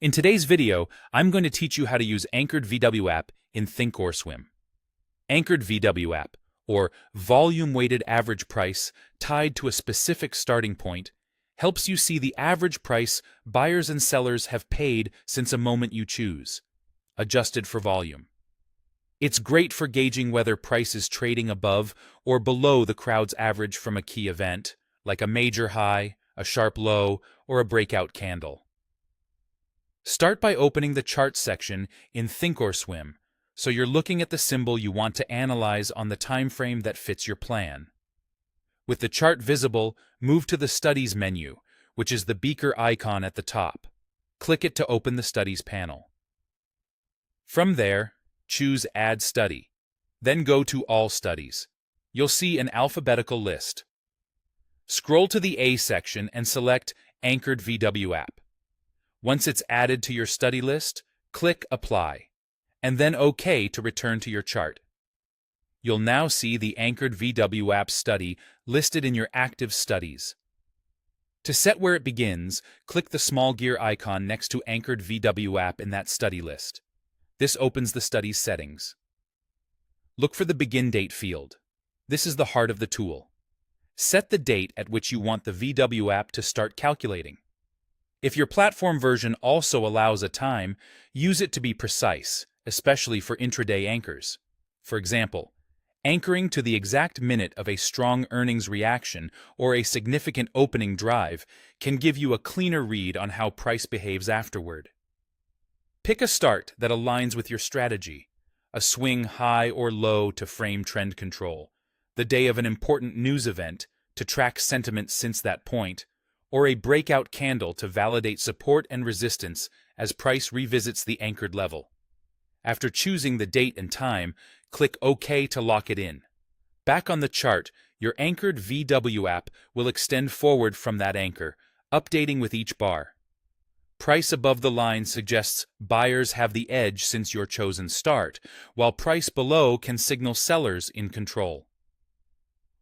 In today's video, I'm going to teach you how to use Anchored VWAP in Thinkorswim. Anchored VWAP, or Volume-Weighted Average Price tied to a specific starting point, helps you see the average price buyers and sellers have paid since a moment you choose, adjusted for volume. It's great for gauging whether price is trading above or below the crowd's average from a key event, like a major high, a sharp low, or a breakout candle. Start by opening the Charts section in Thinkorswim, so you're looking at the symbol you want to analyze on the time frame that fits your plan. With the chart visible, move to the Studies menu, which is the beaker icon at the top. Click it to open the Studies panel. From there, choose Add Study. Then go to All Studies. You'll see an alphabetical list. Scroll to the A section and select Anchored VWAP. Once it's added to your study list, click Apply, and then OK to return to your chart. You'll now see the Anchored VWAP study listed in your active studies. To set where it begins, click the small gear icon next to Anchored VWAP in that study list. This opens the study's settings. Look for the Begin Date field. This is the heart of the tool. Set the date at which you want the VWAP to start calculating. If your platform version also allows a time, use it to be precise, especially for intraday anchors. For example, anchoring to the exact minute of a strong earnings reaction or a significant opening drive can give you a cleaner read on how price behaves afterward. Pick a start that aligns with your strategy, a swing high or low to frame trend control, the day of an important news event to track sentiment since that point, or a breakout candle to validate support and resistance as price revisits the anchored level. After choosing the date and time, click OK to lock it in. Back on the chart, your anchored VWAP will extend forward from that anchor, updating with each bar. Price above the line suggests buyers have the edge since your chosen start, while price below can signal sellers in control.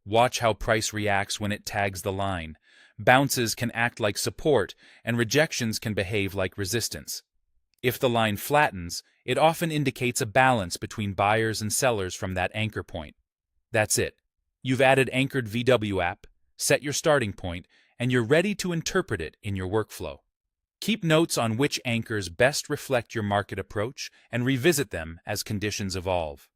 Watch how price reacts when it tags the line. Bounces can act like support, and rejections can behave like resistance. If the line flattens, it often indicates a balance between buyers and sellers from that anchor point. That's it. You've added Anchored VWAP, set your starting point, and you're ready to interpret it in your workflow. Keep notes on which anchors best reflect your market approach and revisit them as conditions evolve.